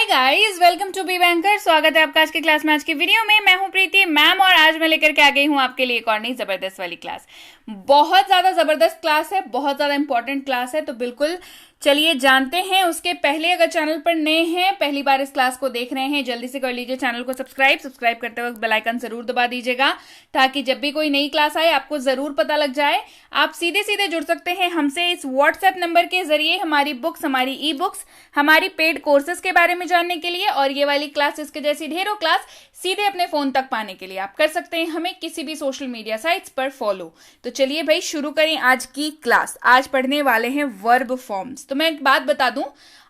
Guys, welcome to Be Banker. स्वागत है आपका आज की क्लास में। आज की वीडियो में मैं हूं प्रीति मैम और आज मैं लेकर के आ गई हूं आपके लिए एक और नई जबरदस्त वाली क्लास। बहुत ज्यादा जबरदस्त क्लास है, बहुत ज्यादा इंपॉर्टेंट क्लास है, तो बिल्कुल चलिए जानते हैं। उसके पहले अगर चैनल पर नए हैं, पहली बार इस क्लास को देख रहे हैं, जल्दी से कर लीजिए चैनल को सब्सक्राइब करते वक्त बेल आइकन जरूर दबा दीजिएगा ताकि जब भी कोई नई क्लास आए आपको जरूर पता लग जाए। आप सीधे सीधे जुड़ सकते हैं हमसे इस व्हाट्सएप नंबर के जरिए हमारी बुक्स, हमारी ई बुक्स, हमारी पेड कोर्सेज के बारे में जानने के लिए और ये वाली क्लास, इसके जैसी ढेरों क्लास सीधे अपने फोन तक पाने के लिए आप कर सकते हैं हमें किसी भी सोशल मीडिया साइट्स पर फॉलो। तो चलिए भाई शुरू करें आज की क्लास। आज पढ़ने वाले हैं वर्ब फॉर्म्स। तो मैं एक बात बता दूं,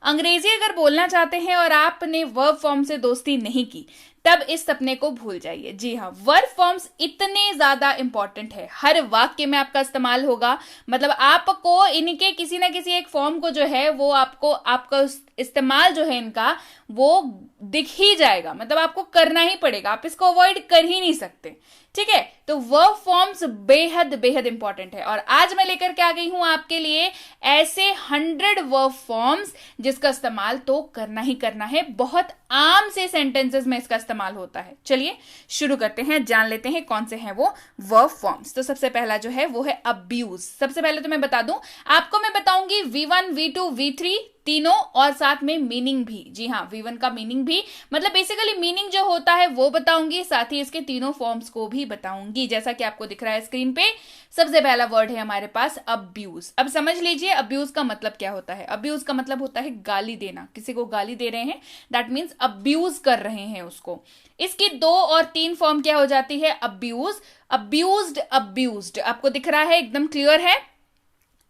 अंग्रेजी अगर बोलना चाहते हैं और आपने वर्ब फॉर्म से दोस्ती नहीं की तब इस सपने को भूल जाइए। जी हाँ, वर्ब फॉर्म्स इतने ज्यादा इंपॉर्टेंट है, हर वाक्य में आपका इस्तेमाल होगा। मतलब आपको इनके किसी ना किसी एक फॉर्म को जो है वो आपका इस्तेमाल जो है इनका वो दिख ही जाएगा, मतलब आपको करना ही पड़ेगा, आप इसको अवॉइड कर ही नहीं सकते। ठीक है, तो वर्ब फॉर्म्स बेहद बेहद इंपॉर्टेंट है और आज मैं लेकर के आ गई हूं आपके लिए ऐसे 100 वर्ब फॉर्म्स जिसका इस्तेमाल तो करना ही करना है। बहुत आम से सेंटेंसेस में इसका इस्तेमाल होता है। चलिए शुरू करते हैं, जान लेते हैं कौन से हैं वो वर्ब फॉर्म्स। तो सबसे पहला जो है वो है अब्यूज। सबसे पहले तो मैं बता दूं आपको, मैं बताऊंगी V1, V2, V3 तीनों और साथ में मीनिंग भी। जी हाँ, V1 का मीनिंग भी, मतलब बेसिकली मीनिंग जो होता है वो बताऊंगी, साथ ही इसके तीनों फॉर्म्स को भी बताऊंगी। जैसा कि आपको दिख रहा है स्क्रीन पे, सबसे पहला वर्ड है हमारे पास अब्यूज। अब समझ लीजिए अब्यूज का मतलब क्या होता है। अब्यूज का मतलब होता है गाली देना, किसी को गाली दे रहे हैं, दैट मीन्स अब्यूज कर रहे हैं उसको। इसकी 2 और 3 फॉर्म क्या हो जाती है, अब्यूज, अब्यूज्ड, अब्यूज्ड। आपको दिख रहा है, एकदम क्लियर है,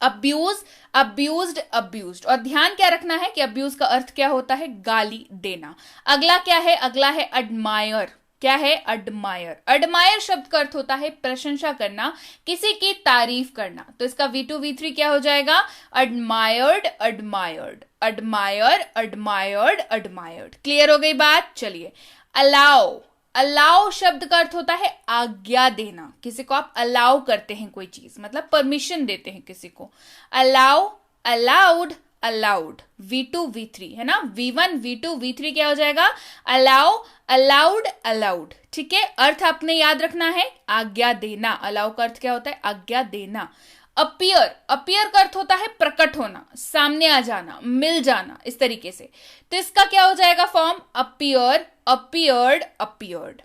अब्यूज, अब्यूज्ड, अब्यूज्ड। और ध्यान क्या रखना है कि अब्यूज का अर्थ क्या होता है, गाली देना। अगला क्या है, अगला है एडमायर। क्या है, एडमायर। एडमायर शब्द का अर्थ होता है प्रशंसा करना, किसी की तारीफ करना। तो इसका V2, V3 क्या हो जाएगा, admired, admired, admire, admired, admired. Clear हो गई बात। चलिए, अलाउ। अलाउ शब्द का अर्थ होता है आज्ञा देना, किसी को आप अलाउ करते हैं कोई चीज, मतलब परमिशन देते हैं किसी को। Allow, allowed, allowed. V2, V3 है ना, V1, V2, V3 क्या हो जाएगा, अलाउ, अलाउड, अलाउड। ठीक है, अर्थ आपने याद रखना है, आज्ञा देना। अलाउ का अर्थ क्या होता है, आज्ञा देना। अपीयर, अपीयर का अर्थ होता है प्रकट होना, सामने आ जाना, मिल जाना, इस तरीके से। तो इसका क्या हो जाएगा form, appear, appeared, appeared.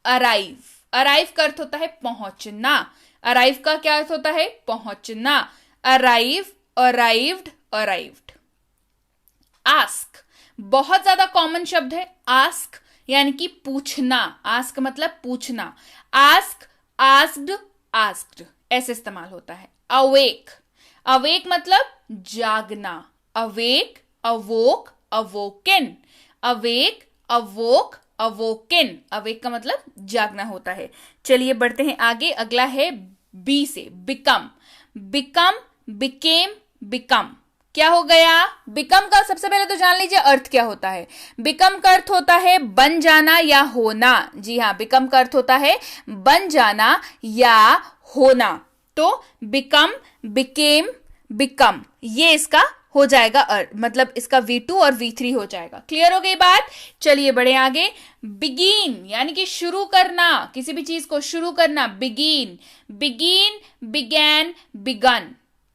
Arrive, arrive का अर्थ होता है पहुंचना। अराइव का क्या अर्थ होता है, पहुंचना। Arrive, arrived, arrived. आस्क, बहुत ज्यादा कॉमन शब्द है आस्क, यानी कि पूछना। आस्क मतलब पूछना। आस्क, आस्क्ड, आस्क्ड, ऐसे इस्तेमाल होता है। अवेक, अवेक मतलब जागना। Awake, awoke, awoken. Awake, awoke, awoken. Awake का मतलब जागना होता है। चलिए बढ़ते हैं आगे, अगला है बी से, बिकम। Become, became, become. क्या हो गया, बिकम का सबसे पहले तो जान लीजिए अर्थ क्या होता है। बिकम का अर्थ होता है बन जाना या होना। जी हाँ, बिकम का अर्थ होता है बन जाना या होना। तो बिकम, बिकेम, बिकम, ये इसका हो जाएगा अर्थ, मतलब इसका V2 और V3 हो जाएगा। क्लियर हो गई बात। चलिए बढ़े आगे। बिगिन, यानी कि शुरू करना, किसी भी चीज को शुरू करना। Begin, begin, began, begun.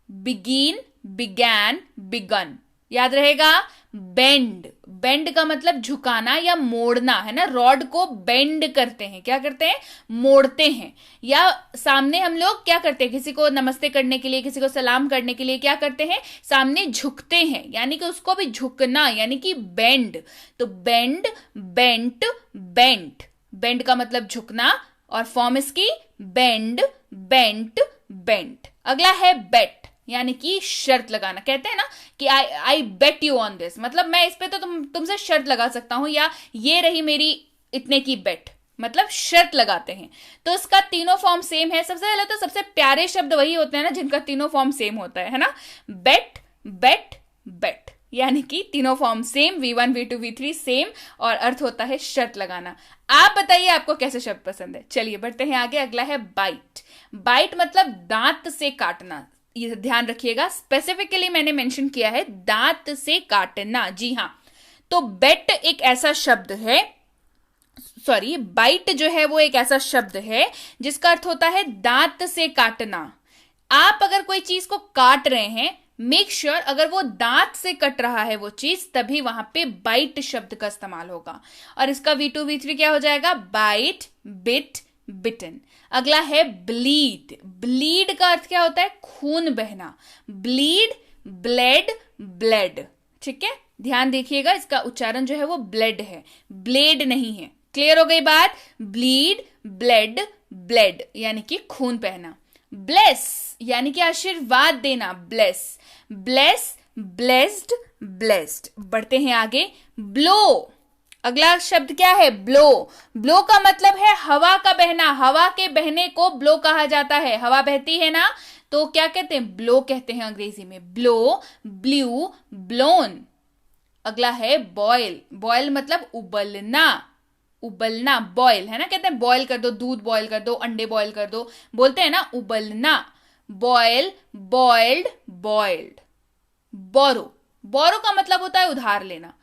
Begin, began, begun, याद रहेगा। बेंड, बेंड का मतलब झुकाना या मोड़ना, है ना। रॉड को बेंड करते हैं, क्या करते हैं, मोड़ते हैं। या सामने हम लोग क्या करते हैं, किसी को नमस्ते करने के लिए, किसी को सलाम करने के लिए क्या करते हैं, सामने झुकते हैं, यानी कि उसको भी झुकना, यानी कि बेंड। तो बेंड, बेंट, बेंट। बेंड का मतलब झुकना और फॉर्म इसकी बेंड, बेंट, बेंट। अगला है बेट, यानी कि शर्त लगाना। कहते हैं ना कि आई बेट यू ऑन दिस, मतलब मैं इस पे तो तुमसे शर्त लगा सकता हूं, या ये रही मेरी इतने की बेट, मतलब शर्त लगाते हैं। तो इसका तीनों फॉर्म सेम है। सबसे पहले तो सबसे प्यारे शब्द वही होते हैं ना जिनका तीनों फॉर्म सेम होता है ना। बेट, बेट, बेट, यानी कि तीनों form same, V1, V2, V3 same, और अर्थ होता है शर्त लगाना। आप बताइए आपको कैसे शब्द पसंद है। चलिए बढ़ते हैं आगे, अगला है बाइट। बाइट मतलब दांत से काटना। ये ध्यान रखिएगा, स्पेसिफिकली मैंने मेंशन किया है दांत से काटना। जी हाँ, तो बेट एक ऐसा शब्द है, सॉरी बाइट जो है वो एक ऐसा शब्द है जिसका अर्थ होता है दांत से काटना। आप अगर कोई चीज को काट रहे हैं, मेक श्योर अगर वो दांत से कट रहा है वो चीज, तभी वहां पे बाइट शब्द का इस्तेमाल होगा। और इसका V2 V3 क्या हो जाएगा? बाइट, बिट, बिटन। अगला है ब्लीड। ब्लीड का अर्थ क्या होता है? खून बहना। Bleed, blade, blade. ठीक है, ध्यान देखिएगा, इसका उच्चारण जो है वो ब्लेड है, ब्लेड नहीं है। क्लियर हो गई बात? ब्लीड, ब्लेड, ब्लेड यानी कि खून बहना। ब्लेस यानी कि आशीर्वाद देना, ब्लेस, ब्लेस, ब्लेस्ड, ब्लेस्ड। बढ़ते हैं आगे। ब्लो, अगला शब्द क्या है? ब्लो। ब्लो का मतलब है हवा का बहना। हवा के बहने को ब्लो कहा जाता है। हवा बहती है ना, तो क्या कहते हैं? ब्लो कहते हैं अंग्रेजी में। Blow, blue, blown. अगला है बॉयल। बॉयल मतलब उबलना, उबलना, बॉयल है ना, कहते हैं बॉयल कर दो, दूध बॉयल कर दो, अंडे बॉयल कर दो, बोलते हैं ना उबलना। Boil, boiled, boiled. Borrow, borrow का मतलब होता है उधार लेना,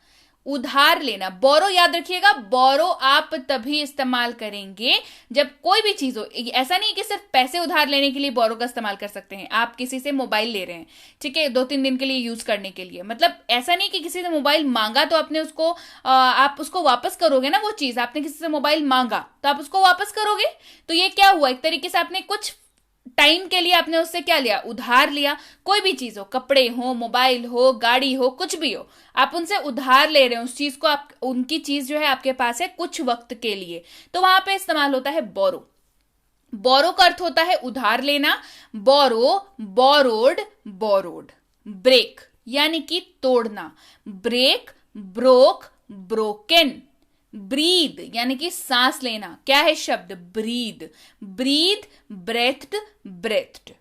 उधार लेना। बोरो याद रखिएगा, बोरो आप तभी इस्तेमाल करेंगे जब कोई भी चीज हो। ऐसा नहीं कि सिर्फ पैसे उधार लेने के लिए बोरो का इस्तेमाल कर सकते हैं। आप किसी से मोबाइल ले रहे हैं, ठीक है, 2-3 दिन के लिए यूज करने के लिए, मतलब ऐसा नहीं कि किसी से मोबाइल मांगा तो आपने उसको आप उसको वापस करोगे ना। वो चीज आपने किसी से मोबाइल मांगा तो आप उसको वापस करोगे, तो ये क्या हुआ? एक तरीके से आपने कुछ टाइम के लिए आपने उससे क्या लिया? उधार लिया। कोई भी चीज हो, कपड़े हो, मोबाइल हो, गाड़ी हो, कुछ भी हो, आप उनसे उधार ले रहे हो उस चीज को। आप उनकी चीज जो है आपके पास है कुछ वक्त के लिए, तो वहां पे इस्तेमाल होता है बोरो। बोरो का अर्थ होता है उधार लेना। बोरो, बोरोड, बोरोड। ब्रेक यानी कि तोड़ना। Break, broke, broken. ब्रीद यानी कि सांस लेना। क्या है शब्द? ब्रीद। ब्रीद, ब्रेथ्ड, ब्रेथ्ड।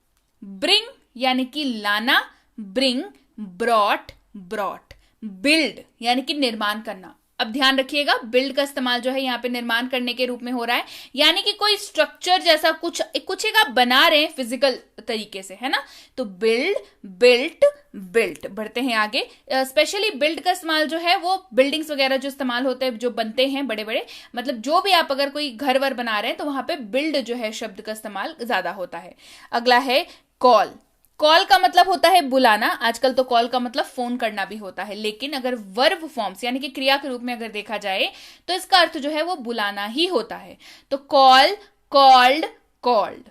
ब्रिंग यानी कि लाना। Bring, brought, brought. बिल्ड यानी कि निर्माण करना। अब ध्यान रखिएगा, बिल्ड का इस्तेमाल जो है यहाँ पे निर्माण करने के रूप में हो रहा है, यानी कि कोई स्ट्रक्चर जैसा कुछ एक आप बना रहे हैं फिजिकल तरीके से, है ना। तो बिल्ड, बिल्ट, बिल्ट। बढ़ते हैं आगे। स्पेशली बिल्ड का इस्तेमाल जो है वो बिल्डिंग्स वगैरह जो इस्तेमाल होते हैं, जो बनते हैं बड़े बड़े, मतलब जो भी आप अगर कोई घर वर बना रहे हैं तो वहां पे बिल्ड जो है शब्द का इस्तेमाल ज्यादा होता है। अगला है कॉल। कॉल का मतलब होता है बुलाना। आजकल तो कॉल का मतलब फोन करना भी होता है, लेकिन अगर वर्ब फॉर्म्स यानी कि क्रिया के रूप में अगर देखा जाए तो इसका अर्थ जो है वो बुलाना ही होता है। तो call, called, called.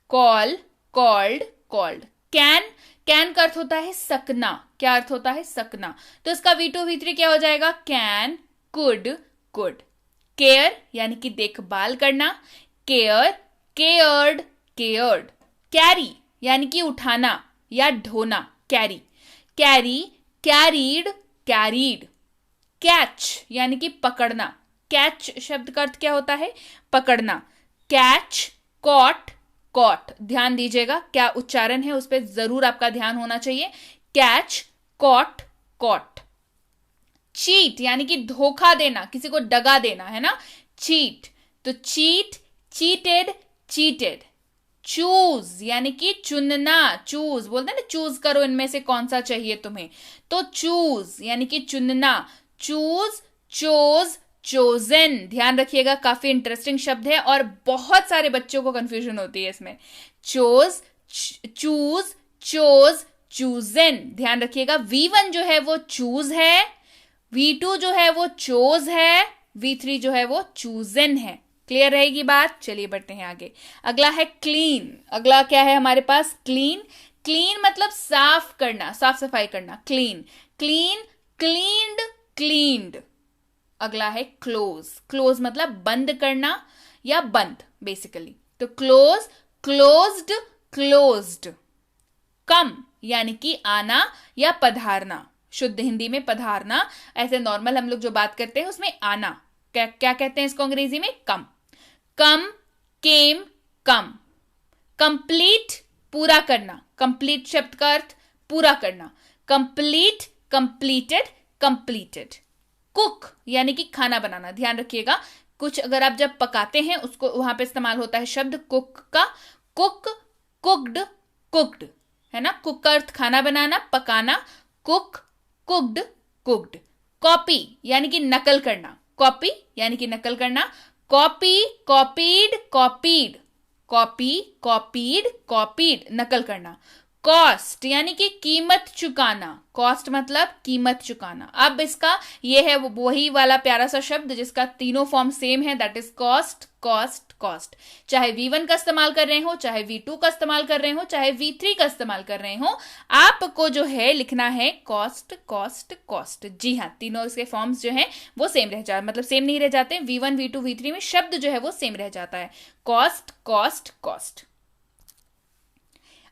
Call, called, called. Can, can का अर्थ होता है सकना। क्या अर्थ होता है? सकना। तो इसका V2 V3 क्या हो जाएगा? Can, could, could. केयर यानी कि देखभाल करना। Care, cared, cared. कैरी यानी कि उठाना या ढोना। Carry, carry, carried, carried. Catch यानी कि पकड़ना। कैच शब्द का अर्थ क्या होता है? पकड़ना। Catch, caught, caught. ध्यान दीजिएगा, क्या उच्चारण है उस पर जरूर आपका ध्यान होना चाहिए। Catch, caught, cot. चीट यानी कि धोखा देना, किसी को दगा देना, है ना, चीट। तो चीट, चीटेड, चीटेड। चूज यानी कि चुनना। चूज बोलते हैं ना, चूज करो इनमें से कौन सा चाहिए तुम्हें, तो चूज यानी कि चुनना। Choose, chose, chosen. ध्यान रखिएगा, काफी इंटरेस्टिंग शब्द है और बहुत सारे बच्चों को कंफ्यूजन होती है इसमें। Chose, choose, chose, chosen. ध्यान रखिएगा, V1 जो है वो चूज है, V2 जो है वो चोज है, V3 जो है वो चूजन है। क्लियर रहेगी बात? चलिए बढ़ते हैं आगे। अगला है क्लीन। अगला क्या है हमारे पास? क्लीन। क्लीन मतलब साफ करना, साफ सफाई करना। Clean, clean, cleaned, cleaned. अगला है क्लोज। क्लोज मतलब बंद करना या बंद बेसिकली। तो क्लोज, क्लोज्ड, क्लोज्ड। कम यानी कि आना या पधारना। शुद्ध हिंदी में पधारना, ऐसे नॉर्मल हम लोग जो बात करते हैं उसमें आना। क्या क्या कहते हैं इसको अंग्रेजी में? कम। कम, केम, कम। कंप्लीट, पूरा करना। कंप्लीट शब्द का अर्थ पूरा करना। Complete, completed, completed. कुक यानी कि खाना बनाना। ध्यान रखिएगा, कुछ अगर आप जब पकाते हैं उसको वहां पे इस्तेमाल होता है शब्द कुक का। कुक, कुक्ड, कुक्ड, है ना। कुक का अर्थ खाना बनाना, पकाना। Cook, cooked, cooked. कॉपी यानी कि नकल करना, कॉपी यानी कि नकल करना, copy, copied, copied, copy, copied, copied, नकल करना। कॉस्ट यानी कि कीमत चुकाना, कॉस्ट मतलब कीमत चुकाना। अब इसका ये है वही वाला प्यारा सा शब्द जिसका तीनों फॉर्म सेम है, that is cost, cost, cost. चाहे V1 का इस्तेमाल कर रहे हो, चाहे V2 का इस्तेमाल कर रहे हो, चाहे V3 का इस्तेमाल कर रहे हो, आपको जो है लिखना है कॉस्ट, कॉस्ट, कॉस्ट। जी हाँ, तीनों इसके फॉर्म्स जो है वो सेम रह जाते, मतलब सेम नहीं रह जाते, V1, V2, V3 में शब्द जो है वो सेम रह जाता है, कॉस्ट, कॉस्ट, कॉस्ट।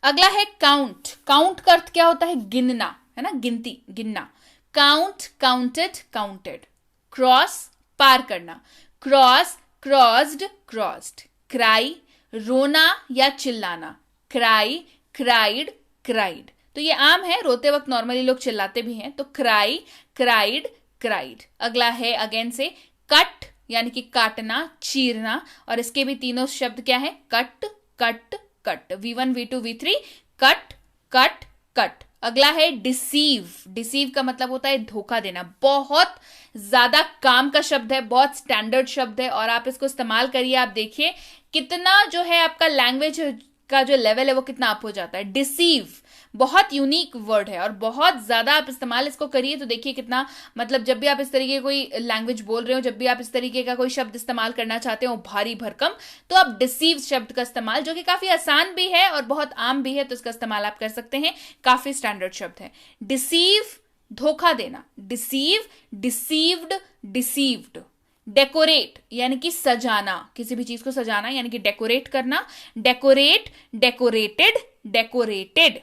अगला है काउंट। काउंट का अर्थ क्या होता है? गिनना, है ना, गिनती, गिनना। Count, counted, counted. क्रॉस, पार करना, क्रॉस, क्रॉस्ड, क्रॉस्ड। क्राई, रोना या चिल्लाना, क्राई, क्राइड, क्राइड। तो ये आम है, रोते वक्त नॉर्मली लोग चिल्लाते भी हैं, तो क्राई, क्राइड, क्राइड। अगला है अगेन से कट यानी कि काटना, चीरना, और इसके भी तीनों शब्द क्या है? Cut, cut, cut. V1, V2, V3, cut, cut, cut. अगला है डिसीव। डिसीव का मतलब होता है धोखा देना। बहुत ज्यादा काम का शब्द है, बहुत स्टैंडर्ड शब्द है, और आप इसको इस्तेमाल करिए, आप देखिए कितना जो है आपका लैंग्वेज का जो लेवल है वो कितना अप हो जाता है। डिसीव बहुत यूनिक वर्ड है और बहुत ज्यादा आप इस्तेमाल इसको करिए तो देखिए कितना, मतलब जब भी आप इस तरीके कोई लैंग्वेज बोल रहे हो, जब भी आप इस तरीके का कोई शब्द इस्तेमाल करना चाहते हो भारी भरकम, तो आप डिसीव शब्द का इस्तेमाल, जो कि काफी आसान भी है और बहुत आम भी है, तो इसका इस्तेमाल आप कर सकते हैं, काफी स्टैंडर्ड शब्द है। डिसीव धोखा देना, डिसीव, डिसीव्ड, डिसीव्ड। डेकोरेट यानी कि सजाना, किसी भी चीज को सजाना यानी कि डेकोरेट करना, डेकोरेट, डेकोरेटेड, डेकोरेटेड।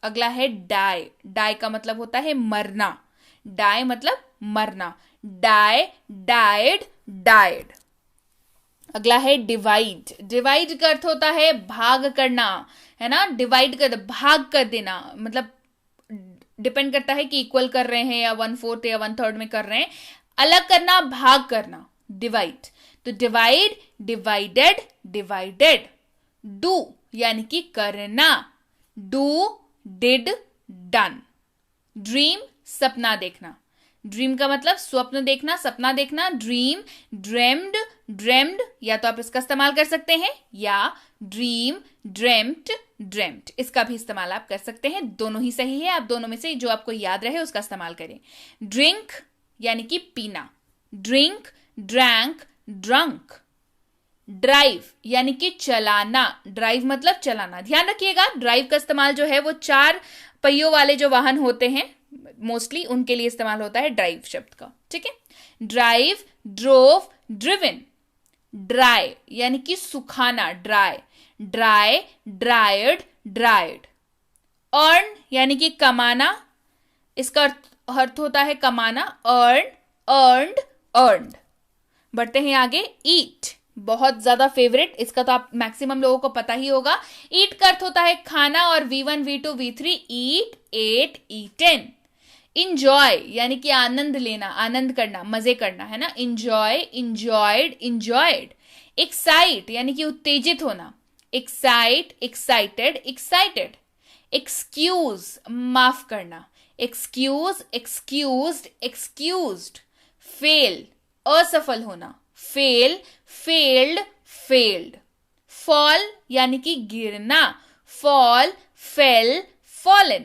अगला है डाई। डाई का मतलब होता है मरना, डाई मतलब मरना, डाई, डाइड, डाइड। अगला है डिवाइड। डिवाइड का अर्थ होता है भाग करना, है ना, डिवाइड कर, भाग कर देना, मतलब डिपेंड करता है कि इक्वल कर रहे हैं या 1/4 या 1/3 में कर रहे हैं, अलग करना, भाग करना, डिवाइड। तो डिवाइड, डिवाइडेड, डिवाइडेड। डू यानी कि करना, डू, डिड, डन। ड्रीम सपना देखना, ड्रीम का मतलब स्वप्न देखना, सपना देखना, ड्रीम, ड्रेम्ड, ड्रेम्ड, या तो आप इसका इस्तेमाल कर सकते हैं या ड्रीम, ड्रेम्ड, ड्रेम्ड, इसका भी इस्तेमाल आप कर सकते हैं, दोनों ही सही है, आप दोनों में से जो आपको याद रहे उसका इस्तेमाल करें। ड्रिंक यानी कि पीना, ड्रिंक, ड्रैंक, ड्रंक। ड्राइव यानी कि चलाना, ड्राइव मतलब चलाना। ध्यान रखिएगा ड्राइव का इस्तेमाल जो है वो 4 पहियों वाले जो वाहन होते हैं मोस्टली उनके लिए इस्तेमाल होता है ड्राइव शब्द का, ठीक है। Drive, drove, driven. ड्राई यानी कि सुखाना, dry, dry, dried, dried. Earn यानी कि कमाना, इसका अर्थ होता है कमाना, अर्न, अर्नड, अर्नड। बढ़ते हैं आगे। ईट बहुत ज्यादा फेवरेट, इसका तो आप मैक्सिमम लोगों को पता ही होगा। ईट का अर्थ होता है खाना, और V1, V2, V3 ईट, एट, ईटन। इंजॉय यानी कि आनंद लेना, आनंद करना, मजे करना, है ना, इंजॉय, इंजॉयड, इंजॉयड। एक्साइट यानी कि उत्तेजित होना, एक्साइट, एक्साइटेड, एक्साइटेड। एक्सक्यूज माफ करना, एक्सक्यूज, एक्सक्यूज्ड, एक्सक्यूज्ड। फेल असफल होना, फेल, फेल्ड, फेल्ड। फॉल यानी कि गिरना, फॉल, फेल, फॉलन।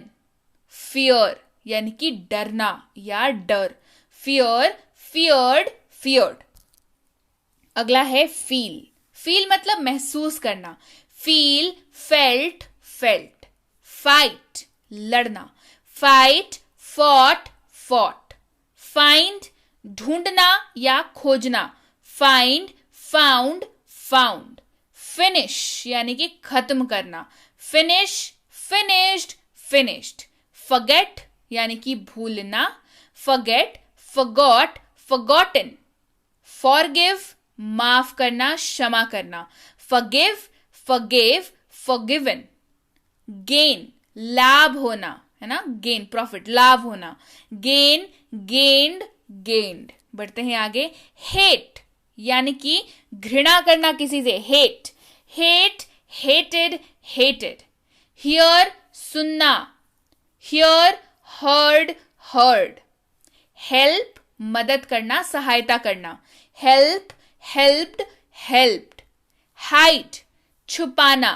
फियर यानी कि डरना या डर, फियर, फियर्ड, फियर्ड। अगला है फील। फील मतलब महसूस करना, फील, फेल्ट, फेल्ट। फाइट लड़ना, फाइट, फॉट, फॉट। फाइंड ढूंढना या खोजना, फाइंड, फाउंड, फाउंड। फिनिश यानी कि खत्म करना, फिनिश, फिनिश्ड, फिनिश्ड। फॉरगेट यानी कि भूलना, फॉरगेट, फॉरगॉट, फॉरगॉटन। फॉरगिव माफ करना, क्षमा करना, फॉरगिव, फॉरगिव, फॉरगिवन। गेन लाभ होना, है ना, गेन प्रॉफिट, लाभ होना, गेन, गेन्ड, गेन्ड। बढ़ते हैं आगे। हेट यानी कि घृणा करना किसी से, hate, hate, hated, hated. Hear सुनना, हियर, हर्ड, हर्ड। हेल्प मदद करना, सहायता करना। Help, helped, helped. हाइड, छुपाना।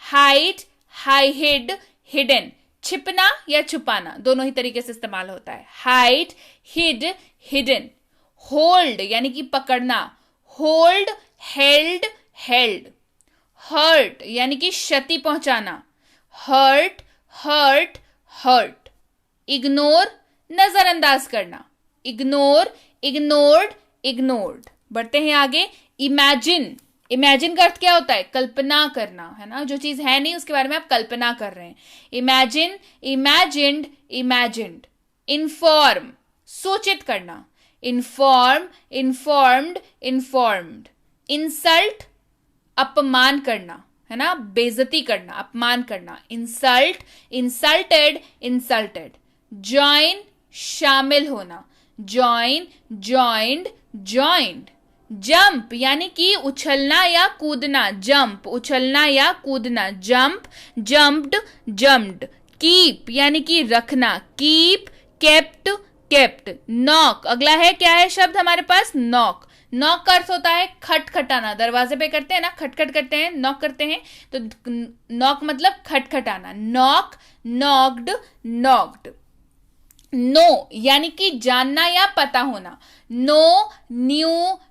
Hide, hide, hidden. छिपना या छुपाना दोनों ही तरीके से इस्तेमाल होता है। Hide, hide, hidden. होल्ड यानी कि पकड़ना। Hold, held, held. हर्ट यानी कि क्षति पहुंचाना। Hurt, hurt, hurt. इग्नोर, नजरअंदाज करना। Ignore, ignored, ignored. बढ़ते हैं आगे। इमेजिन, इमेजिन का अर्थ क्या होता है? कल्पना करना, है ना, जो चीज है नहीं उसके बारे में आप कल्पना कर रहे हैं। Imagine, imagined, imagined. इन्फॉर्म, सूचित करना। Inform, informed, informed. इंसल्ट, अपमान करना, है ना, बेइज्जती करना, अपमान करना। Insult, insulted, insulted. ज्वाइन, शामिल होना। Join, joined, joined. जंप यानी कि उछलना या कूदना। जंप, उछलना या कूदना। Jump, jumped, jumped. कीप यानी कि रखना। Keep, kept, kept. नॉक, अगला है क्या है शब्द हमारे पास? नॉक। नॉक का अर्थ होता है खटखटाना। दरवाजे पे करते हैं ना, खटखट करते हैं, नॉक करते हैं, तो नॉक मतलब खटखटाना। Knock, knocked, knocked. नो यानी कि जानना या पता होना। No, new,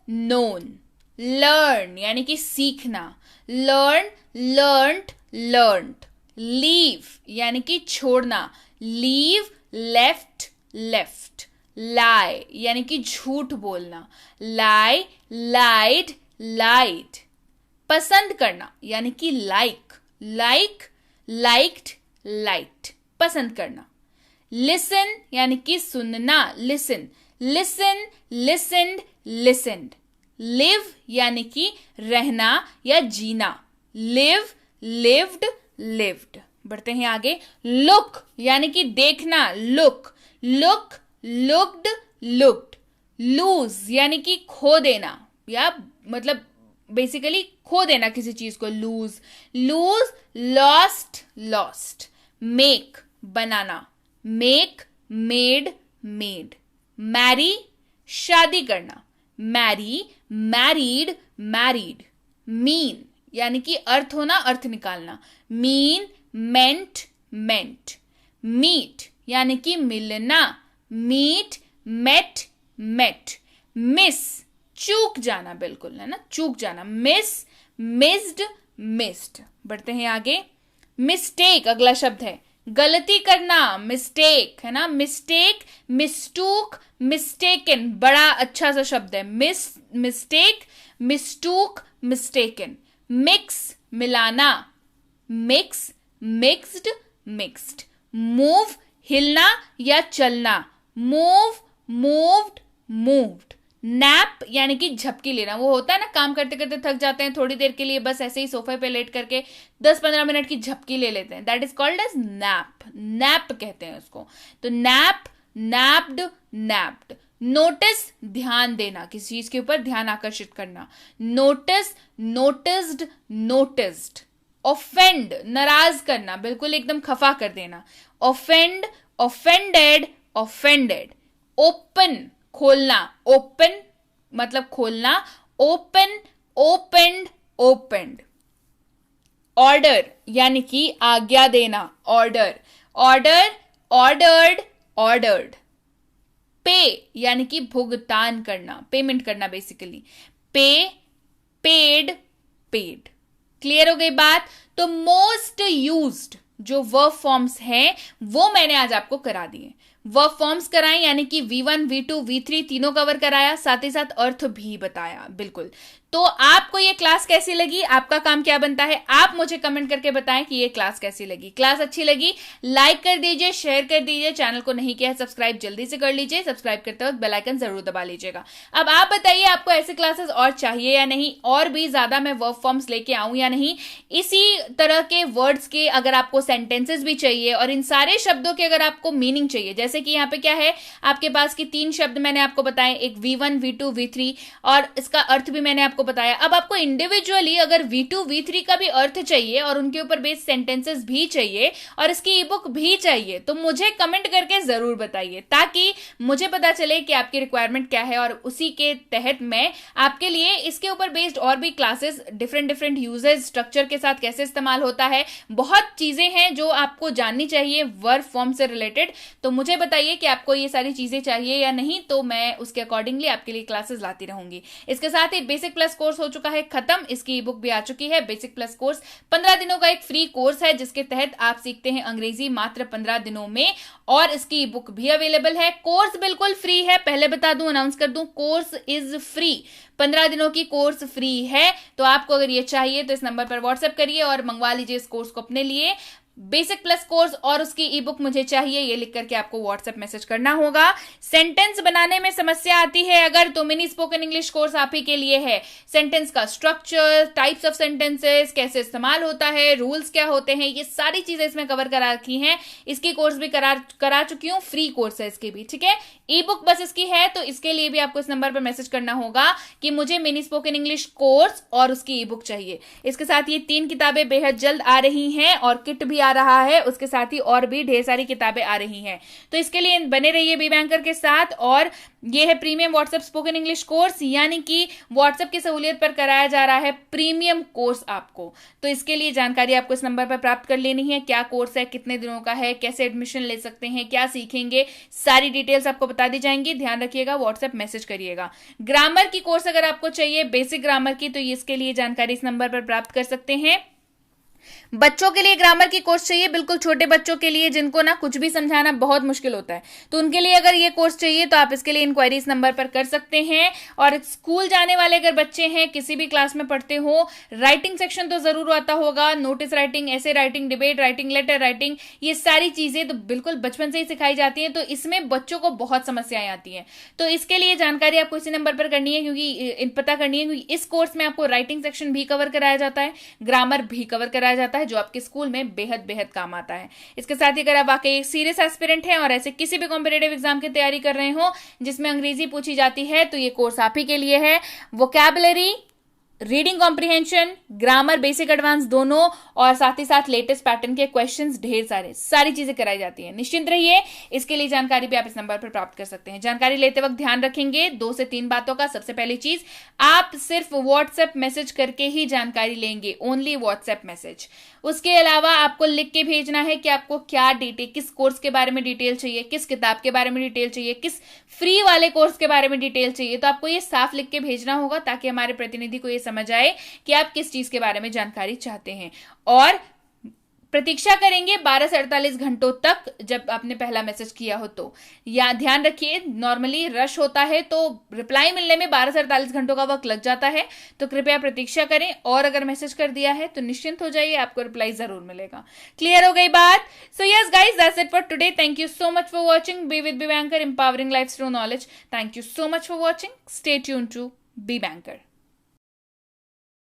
known. लर्न यानी कि सीखना। Learn, learned, learned. लीव यानी कि छोड़ना। Leave, left, left. लाई यानी कि झूठ बोलना। लाई, लाइड, लाइड। पसंद करना यानी कि लाइक। Like, liked, liked. पसंद करना। लिसन यानी कि सुनना। Listen, listen, listened, listened. Live यानी कि रहना या जीना। Live, lived, lived. बढ़ते हैं आगे। लुक यानी कि देखना। Look, look, looked, looked. Lose यानी कि खो देना या मतलब बेसिकली खो देना किसी चीज को। Lose, lose, lost, lost. Make, बनाना। Make, made, made. मैरी, शादी करना। Mary, married, married. मीन यानी कि अर्थ होना, अर्थ निकालना। मीन, मेंट, मेंट। मीट यानी कि मिलना। Meet, met, met. मिस, चूक जाना, बिल्कुल, है ना, चूक जाना। Miss, missed, missed. बढ़ते हैं आगे। मिस्टेक अगला शब्द है, गलती करना। मिस्टेक, है ना, मिस्टेक, मिस्टूक, मिस्टेकन। बड़ा अच्छा सा शब्द है। Mistake, mistook, mistaken. मिक्स, मिलाना। Mix, mixed, mixed. मूव, हिलना या चलना। Move, moved, moved. नैप यानी कि झपकी लेना। वो होता है ना, काम करते करते थक जाते हैं, थोड़ी देर के लिए बस ऐसे ही सोफे पे लेट करके 10-15 मिनट की झपकी ले लेते हैं। That is called as nap. Nap कहते हैं उसको। तो नैप, नैप्ड, नैप्ड। नोटिस, ध्यान देना, किसी चीज के ऊपर ध्यान आकर्षित करना। Notice, noticed, noticed. ऑफेंड, नाराज करना, बिल्कुल एकदम खफा कर देना। Offend, offended, offended. ओपन, खोलना। ओपन मतलब खोलना। Open, opened, opened. ऑर्डर यानी कि आज्ञा देना। Order, order, ordered, ordered. पे यानी कि भुगतान करना, पेमेंट करना बेसिकली। पे, पेड, पेड। क्लियर हो गई बात? तो मोस्ट यूज्ड जो वर्ब फॉर्म्स हैं वो मैंने आज आपको करा दिए। वर्ब फॉर्म्स कराएं यानी कि V1, V2, V3 तीनों कवर कराया, साथ ही साथ अर्थ भी बताया। बिल्कुल। तो आपको ये क्लास कैसी लगी? आपका काम क्या बनता है, आप मुझे कमेंट करके बताएं कि ये क्लास कैसी लगी। क्लास अच्छी लगी लाइक कर दीजिए, शेयर कर दीजिए। चैनल को नहीं किया है सब्सक्राइब, जल्दी से कर लीजिए। सब्सक्राइब करते वक्त बेल आइकन जरूर दबा लीजिएगा। अब आप बताइए आपको ऐसे क्लासेस और चाहिए या नहीं, और भी ज्यादा मैं वर्ब फॉर्म्स लेके आऊं या नहीं। इसी तरह के वर्ड्स के अगर आपको सेंटेंसेस भी चाहिए और इन सारे शब्दों के अगर आपको मीनिंग चाहिए, जैसे जैसे कि यहाँ पे क्या है आपके पास की 3 शब्द मैंने आपको बताए, एक V1, V2, V3, और इसका अर्थ भी मैंने आपको बताया। अब आपको इंडिविजुअली अगर V2, V3 का भी अर्थ चाहिए और उनके ऊपर बेस्ड सेंटेंसेस भी चाहिए और इसकी ई बुक भी चाहिए तो मुझे कमेंट करके जरूर बताइए, ताकि मुझे पता चले कि आपकी रिक्वायरमेंट क्या है और उसी के तहत मैं आपके लिए इसके ऊपर बेस्ड और भी क्लासेस, डिफरेंट यूजेज, स्ट्रक्चर के साथ कैसे इस्तेमाल होता है, बहुत चीजें हैं जो आपको जाननी चाहिए वर्ब फॉर्म से रिलेटेड। तो मुझे बताइए कि आपको ये सारी चीजें चाहिए या नहीं, तो मैं उसके अकॉर्डिंगली आपके लिए क्लासेस लाती रहूंगी। इसके साथ ही बेसिक प्लस कोर्स हो चुका है खत्म, इसकी ई बुक भी आ चुकी है। बेसिक प्लस कोर्स 15 दिनों का एक फ्री कोर्स है जिसके तहत आप सीखते हैं अंग्रेजी मात्र 15 दिनों में, और इसकी ई बुक भी अवेलेबल है। कोर्स बिल्कुल फ्री है, पहले बता दूं, अनाउंस कर दूं, कोर्स इज फ्री, 15 दिनों की कोर्स फ्री है। तो आपको अगर ये चाहिए तो इस नंबर पर व्हाट्सएप करिए और मंगवा लीजिए इस कोर्स को अपने लिए। बेसिक प्लस कोर्स और उसकी ई बुक मुझे चाहिए, ये लिख करके आपको व्हाट्सएप मैसेज करना होगा। सेंटेंस बनाने में समस्या आती है अगर, तो मिनी स्पोकन इंग्लिश कोर्स आप ही के लिए है। सेंटेंस का स्ट्रक्चर, टाइप्स ऑफ सेंटेंसेस, कैसे इस्तेमाल होता है, रूल्स क्या होते हैं, ये सारी चीजें इसमें कवर करा रखी हैं। इसकी कोर्स भी करा चुकी हूँ, फ्री कोर्स है इसकी भी, ठीक है। ई बुक बस इसकी है, तो इसके लिए भी आपको इस नंबर पर मैसेज करना होगा कि मुझे मिनी स्पोकन इंग्लिश कोर्स और उसकी ई बुक चाहिए। इसके साथ ये 3 किताबें बेहद जल्द आ रही हैं और किट भी आ रहा है, उसके साथ ही और भी ढेर सारी किताबें आ रही हैं। तो इसके लिए बने रहिए बी बैंकर के साथ। और ये है premium WhatsApp spoken English course, यानी कि व्हाट्सएप की सहूलियत पर कराया जा रहा है प्रीमियम कोर्स आपको। तो इसके लिए जानकारी आपको इस नंबर पर प्राप्त कर लेनी है। क्या कोर्स है, कितने दिनों का है, कैसे एडमिशन ले सकते हैं, क्या सीखेंगे, सारी डिटेल्स आपको बता दी जाएंगी। ध्यान रखिएगा, व्हाट्सएप मैसेज करिएगा। ग्रामर की कोर्स अगर आपको चाहिए, बेसिक ग्रामर की, तो इसके लिए जानकारी इस नंबर पर प्राप्त कर सकते हैं। बच्चों के लिए ग्रामर की कोर्स चाहिए, बिल्कुल छोटे बच्चों के लिए जिनको ना कुछ भी समझाना बहुत मुश्किल होता है, तो उनके लिए अगर ये कोर्स चाहिए तो आप इसके लिए इंक्वायरी इस नंबर पर कर सकते हैं। और स्कूल जाने वाले अगर बच्चे हैं, किसी भी क्लास में पढ़ते हो, राइटिंग सेक्शन तो जरूर आता होगा, notice writing, essay writing, debate writing, letter writing, ये सारी चीजें तो बिल्कुल बचपन से ही सिखाई जाती है, तो इसमें बच्चों को बहुत समस्याएं आती हैं। तो इसके लिए जानकारी आपको इसी नंबर पर करनी है, क्योंकि पता करनी है, क्योंकि इस कोर्स में आपको राइटिंग सेक्शन भी कवर कराया जाता है, ग्रामर भी कवर कराया जाता है, जो आपके स्कूल में बेहद काम आता है। इसके साथ ही अगर आप वाकई एक सीरियस एस्पिरेंट हैं और ऐसे किसी भी कॉम्पिटिटिव एग्जाम की तैयारी कर रहे हो जिसमें अंग्रेजी पूछी जाती है, तो ये कोर्स आप ही के लिए है। Vocabulary, reading comprehension, grammar basic advance दोनों, और साथ ही साथ लेटेस्ट पैटर्न के क्वेश्चंस ढेर सारी चीजें कराई जाती हैं। निश्चिंत रहिए, इसके लिए जानकारी भी आप इस नंबर पर प्राप्त कर सकते हैं। जानकारी लेते वक्त ध्यान रखेंगे 2 से 3 बातों का। सबसे पहली चीज, आप सिर्फ व्हाट्सएप मैसेज करके ही जानकारी लेंगे, ओनली व्हाट्सएप मैसेज। उसके अलावा आपको लिख के भेजना है कि आपको क्या डिटेल, किस कोर्स के बारे में डिटेल चाहिए, किस किताब के बारे में डिटेल चाहिए, किस फ्री वाले कोर्स के बारे में डिटेल चाहिए। तो आपको ये साफ लिख के भेजना होगा ताकि हमारे प्रतिनिधि को ये समझ आए कि आप किस चीज के बारे में जानकारी चाहते हैं। और प्रतीक्षा करेंगे 12 से 48 घंटों तक, जब आपने पहला मैसेज किया हो तो। या ध्यान रखिए, नॉर्मली रश होता है तो रिप्लाई मिलने में 12 से 48 घंटों का वक्त लग जाता है, तो कृपया प्रतीक्षा करें। और अगर मैसेज कर दिया है तो निश्चिंत हो जाइए, आपको रिप्लाई जरूर मिलेगा। क्लियर हो गई बात? So yes guys, that's it for today. Thank you so much for watching be with Be Banker, empowering life through knowledge. Thank you so much for watching. Stay tuned to Be banker.